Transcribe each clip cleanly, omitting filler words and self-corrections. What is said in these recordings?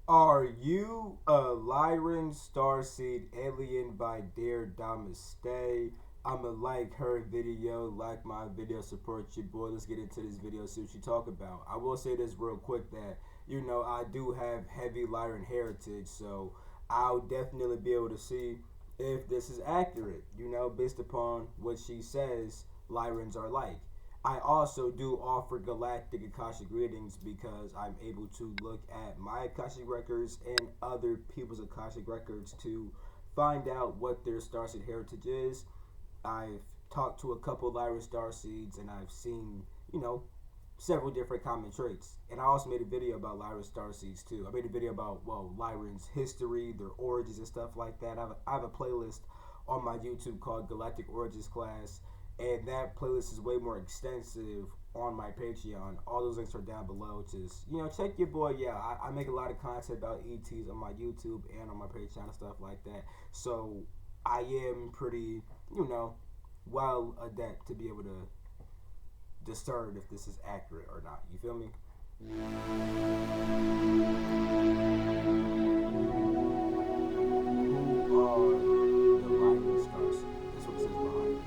Are you a Lyran Starseed alien by Dare Namaste? I'ma like her video, like my video, support your boy. Let's get into this video, see what you talk about. I will say this real quick that, I do have heavy Lyran heritage, so I'll definitely be able to see if this is accurate, based upon what she says Lyrans are like. I also do offer galactic Akashic readings because I'm able to look at my Akashic records and other people's Akashic records to find out what their starseed heritage is. I've talked to a couple Lyran starseeds and I've seen, you know, several different common traits. And I also made a video about Lyran starseeds too. I made a video about, Lyran's history, their origins and stuff like that. I have a playlist on my YouTube called Galactic Origins Class, and that playlist is way more extensive on my Patreon. All those links are down below. Just check your boy. Yeah, I make a lot of content about ETs on my YouTube and on my Patreon and stuff like that. So I am pretty, well adept to be able to discern if this is accurate or not. You feel me? Who are the lightning stars? That's what it says behind.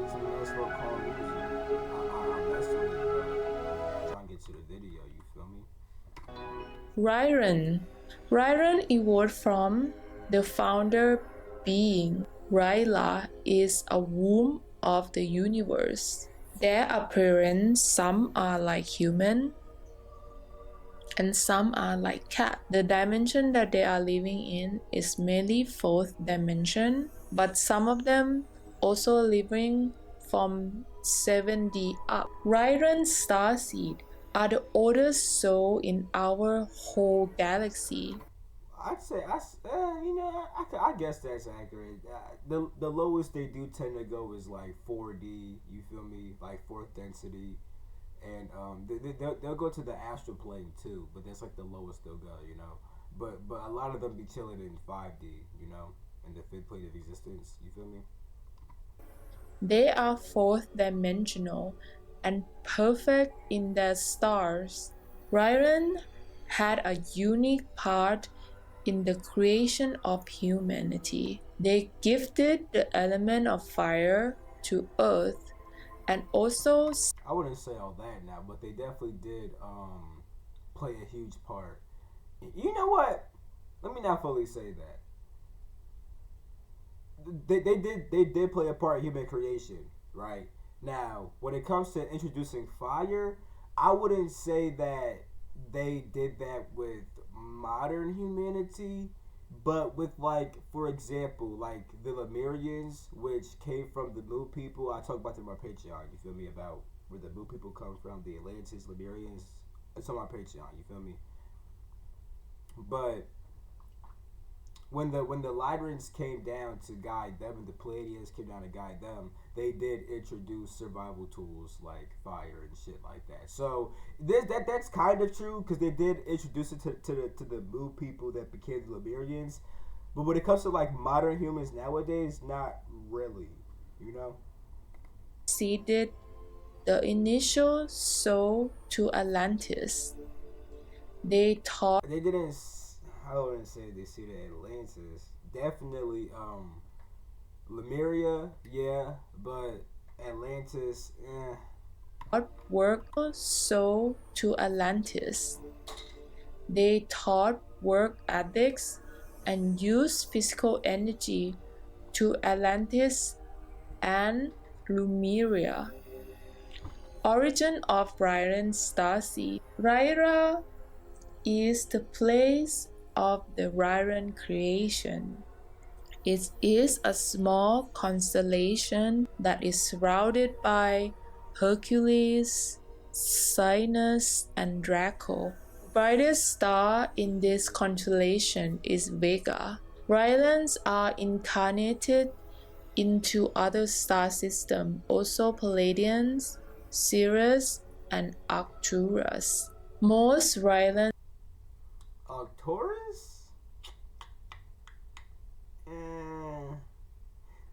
Some nice little calm music. I'm messing with it, bro. Trying to get to the video. You feel me? Lyran. Lyran evolved from the founder being. Ryla is a womb of the universe. Their appearance, some are like human and some are like cat. The dimension that they are living in is mainly fourth dimension, but some of them also living from 7D up. Lyran Starseed are the oldest soul in our whole galaxy. I'd say I guess that's accurate. The lowest they do tend to go is like 4D. You feel me? Like fourth density, and they'll go to the astral plane too, but that's like the lowest they'll go. But a lot of them be chilling in 5D. In the fifth plane of existence. You feel me? They are fourth dimensional and perfect in their stars. Lyran had a unique part in the creation of humanity. They gifted the element of fire to Earth and also I wouldn't say all that now, but they definitely did play a huge part. You know what? Let me not fully say that. They did play a part in human creation, right? Now, when it comes to introducing fire, I wouldn't say that they did that with modern humanity, but with, like, for example, like the Lemurians, which came from the Moon people. I talk about them on my Patreon. You feel me? About where the Moon people come from, the Atlantis, Lemurians. It's on my Patreon. You feel me? But when the Lyrans came down to guide them and the Palladians came down to guide them, they did introduce survival tools like fire and shit like that. So that's kind of true because they did introduce it to the Moon people that became the Lemurians. But when it comes to like modern humans nowadays, not really, you know. seeded the initial soul to Atlantis. They taught They didn't. I wouldn't say they see the Atlantis. Definitely, Lemuria, yeah, but Atlantis, eh. work soul to Atlantis. They taught work ethics and used physical energy to Atlantis and Lemuria. Origin of Lyran Starseed. Lyra is the place of the Lyran creation. It is a small constellation that is surrounded by Hercules, Cygnus, and Draco. The brightest star in this constellation is Vega. Rylans are incarnated into other star systems, also Palladians, Sirius, and Arcturus. Most Rylans Taurus?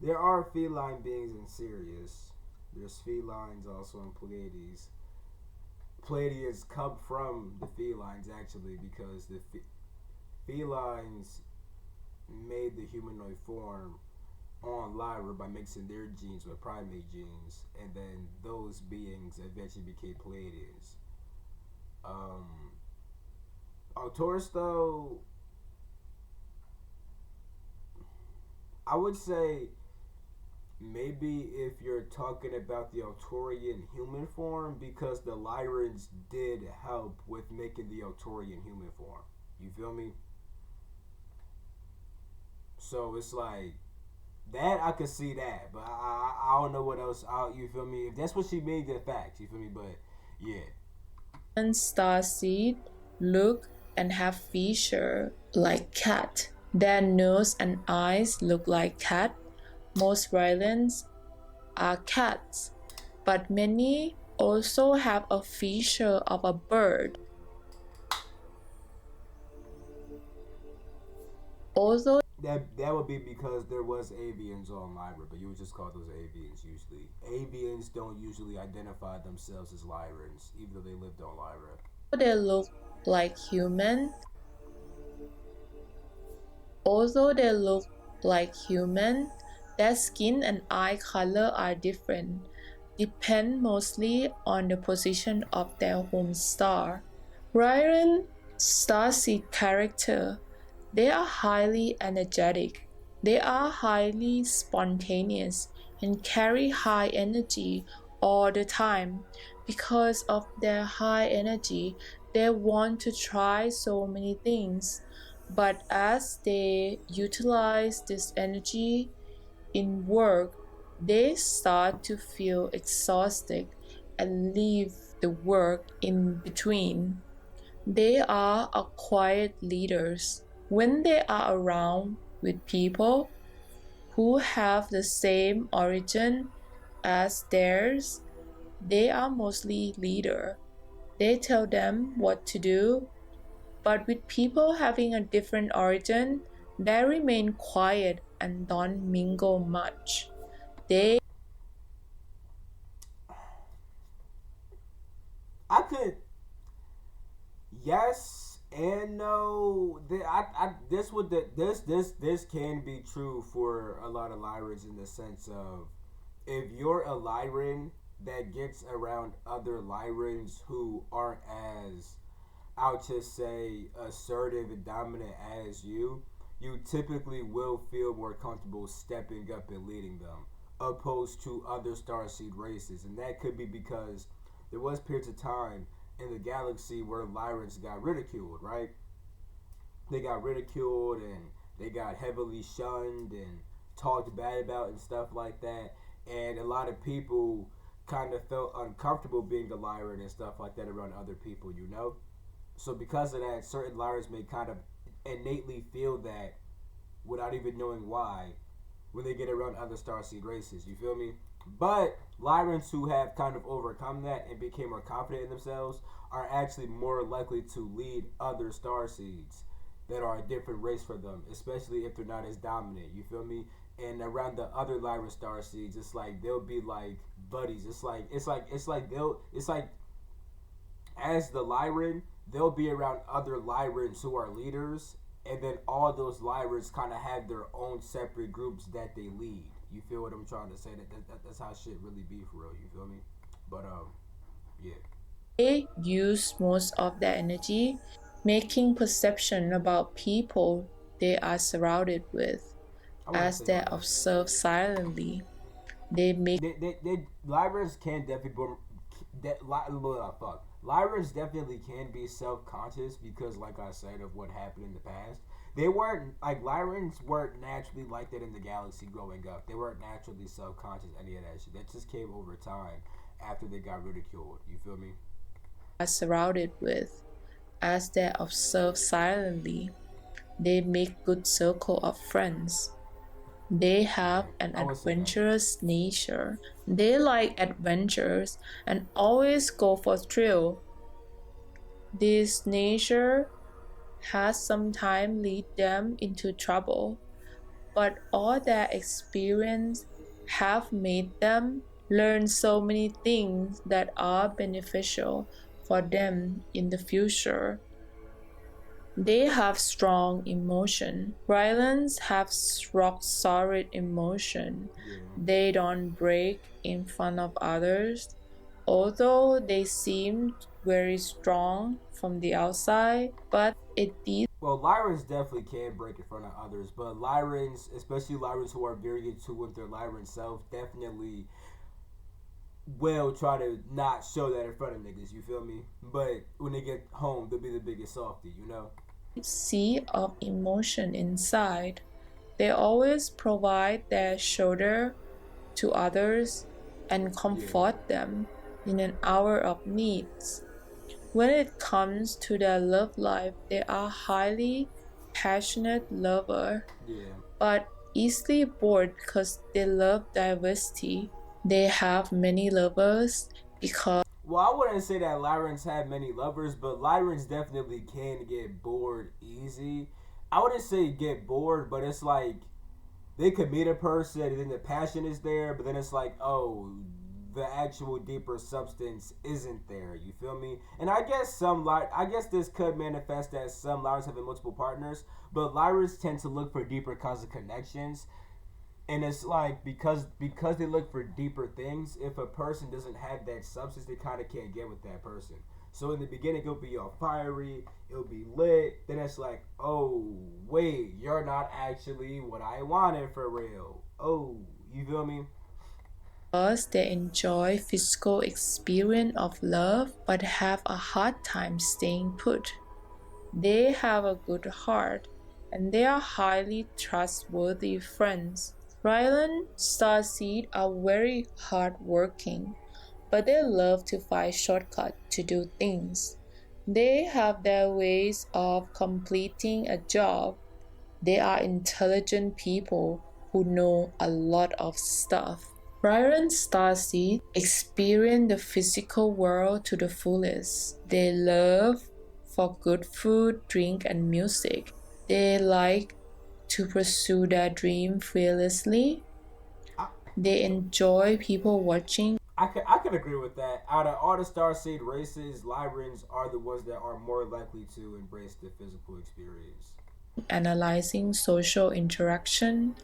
There are feline beings in Sirius. There's felines also in Pleiades. Pleiades come from the felines actually because the felines made the humanoid form on Lyra by mixing their genes with primate genes, and then those beings eventually became Pleiadians. Um, on Taurus, though, I would say maybe if you're talking about the Altorian human form, because the Lyrans did help with making the Altorian human form. You feel me? So it's like that I could see that, but I don't know what else. You feel me? If that's what she made, then facts. You feel me? But yeah, And starseed look and have feature like cat. Their nose and eyes look like cat. Most Rylans are cats, but many also have a feature of a bird. Although that would be because there was avians on Lyra, but you would just call those avians usually. Avians don't usually identify themselves as Lyrans, even though they lived on Lyra. they look like human, although they look like human, their skin and eye color are different, depend mostly on the position of their home star. Ryan starseed character. They are highly energetic. They are highly spontaneous and carry high energy all the time. Because of their high energy, they want to try so many things. But as they utilize this energy in work, they start to feel exhausted and leave the work in between. They are a quiet leaders. When they are around with people who have the same origin as theirs, they are mostly leader. They tell them what to do, but with people having a different origin, they remain quiet and don't mingle much. They I could yes and no. This would this can be true for a lot of Lyrans in the sense of if you're a Lyran that gets around other Lyrans who aren't as I'll just say assertive and dominant as you typically will feel more comfortable stepping up and leading them, opposed to other starseed races, and that could be because there was periods of time in the galaxy where Lyrans got ridiculed, right? They got ridiculed and they got heavily shunned and talked bad about and stuff like that, and a lot of people kind of felt uncomfortable being a Lyran and stuff like that around other people, you know? So because of that, certain Lyrans may kind of innately feel that without even knowing why when they get around other starseed races. You feel me? But Lyrans who have kind of overcome that and became more confident in themselves are actually more likely to lead other starseeds that are a different race for them, especially if they're not as dominant. You feel me? And around the other Lyran starseeds, it's like they'll be like buddies. It's like as the Lyran, they'll be around other Lyrans who are leaders, and then all those Lyrans kind of have their own separate groups that they lead. You feel what I'm trying to say? That's how shit really be for real. You feel me? But yeah. they use most of their energy making perception about people they are surrounded with. I want to As say they my bad. observe silently, they make Lyrans can definitely fuck. Lyrans definitely can be self conscious because, like I said, of what happened in the past. They weren't like Lyrans weren't naturally like that in the galaxy growing up. They weren't naturally self conscious any of that shit. That just came over time after they got ridiculed. You feel me? are surrounded with. As they observe silently, they make good circle of friends. They have Right. an I would say that. adventurous nature. They like adventures and always go for thrill. This nature has sometimes lead them into trouble, but all their experience have made them learn so many things that are beneficial for them in the future. They have strong emotion. Rylans have rock solid emotion. Yeah. They don't break in front of others. Although they seem very strong from the outside, but it deep Well, Lyrans definitely can break in front of others, but Lyrans, especially Lyrans who are very in tune with their Lyran self, definitely will try to not show that in front of niggas. You feel me? But when they get home, they'll be the biggest softy. You know? sea of emotion inside. They always provide their shoulder to others and Yeah. comfort them in an hour of needs. When it comes to their love life, they are highly passionate lover, Yeah. but easily bored because they love diversity. They have many lovers because Well, I wouldn't say that Lyrans have many lovers, but Lyrans definitely can get bored easy. I wouldn't say get bored, but it's like they could meet a person and then the passion is there, but then it's like, oh, the actual deeper substance isn't there. You feel me? And I guess I guess this could manifest as some Lyrans having multiple partners, but Lyrans tend to look for deeper kinds of connections. And it's like because they look for deeper things, if a person doesn't have that substance, they kind of can't get with that person. So in the beginning, it'll be all fiery, it'll be lit. Then it's like, oh wait, you're not actually what I wanted for real. Oh, you feel me? they enjoy physical experience of love but have a hard time staying put. They have a good heart and they are highly trustworthy friends. Rylan Starseed are very hardworking, but they love to find shortcuts to do things. They have their ways of completing a job. They are intelligent people who know a lot of stuff. Rylan Starseed experience the physical world to the fullest. They love for good food, drink, and music. They like to pursue their dream fearlessly. I, They enjoy people watching I could agree with that. Out of all the Starseed races, Lyrans are the ones that are more likely to embrace the physical experience. analyzing social interaction.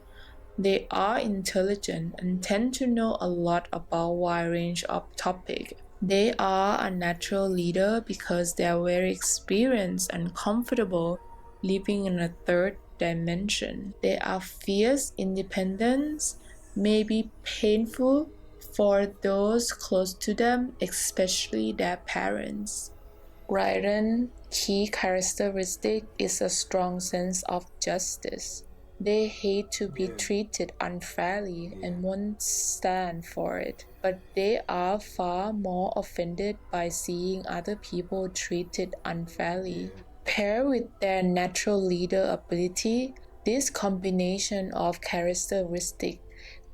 They are intelligent and tend to know a lot about a wide range of topics. They are a natural leader because they are very experienced and comfortable living in a third dimension. They are fierce independence, may be painful for those close to them, especially their parents. Ryden's key characteristic is a strong sense of justice. They hate to be Yeah. treated unfairly Yeah. and won't stand for it, but they are far more offended by seeing other people treated unfairly. Yeah. Paired with their natural leader ability, this combination of characteristics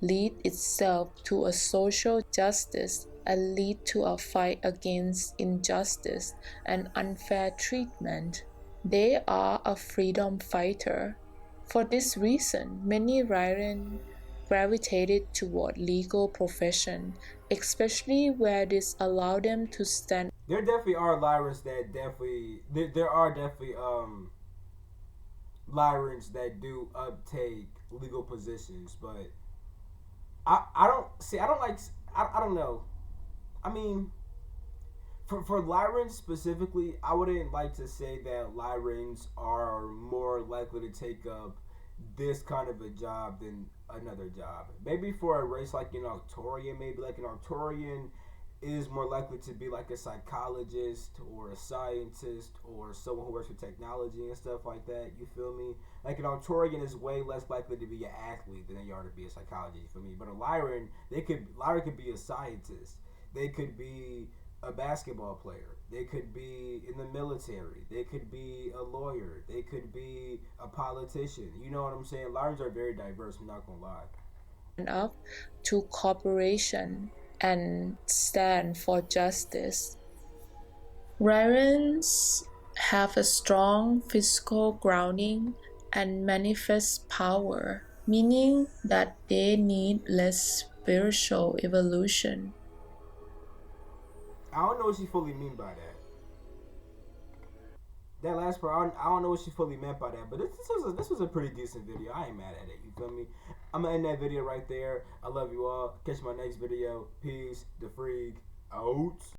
lead itself to a social justice and lead to a fight against injustice and unfair treatment. They are a freedom fighter. For this reason, many Ryran gravitated toward legal profession, especially where this allowed them to stand There definitely are Lyrans that there are definitely Lyrans that do uptake legal positions, but I don't see I don't like I don't know. I mean, for Lyrans specifically, I wouldn't like to say that Lyrans are more likely to take up this kind of a job than another job. Maybe for a race like an Arcturian, maybe like an Arcturian is more likely to be like a psychologist or a scientist or someone who works with technology and stuff like that. You feel me? Like an Arcturian is way less likely to be an athlete than they are to be a psychologist. You feel me? But a Lyran, Lyran could be a scientist. They could be a basketball player. They could be in the military. They could be a lawyer. They could be a politician. You know what I'm saying? Lyrans are very diverse. I'm not gonna lie. up to cooperation and stand for justice. Ryrans have a strong physical grounding and manifest power. meaning that they need less spiritual evolution. I don't know what she fully mean by that. That last part, I don't know what she fully meant by that, but this was a pretty decent video. I ain't mad at it. You feel me? I'm gonna end that video right there. I love you all. Catch my next video. Peace. The freak out.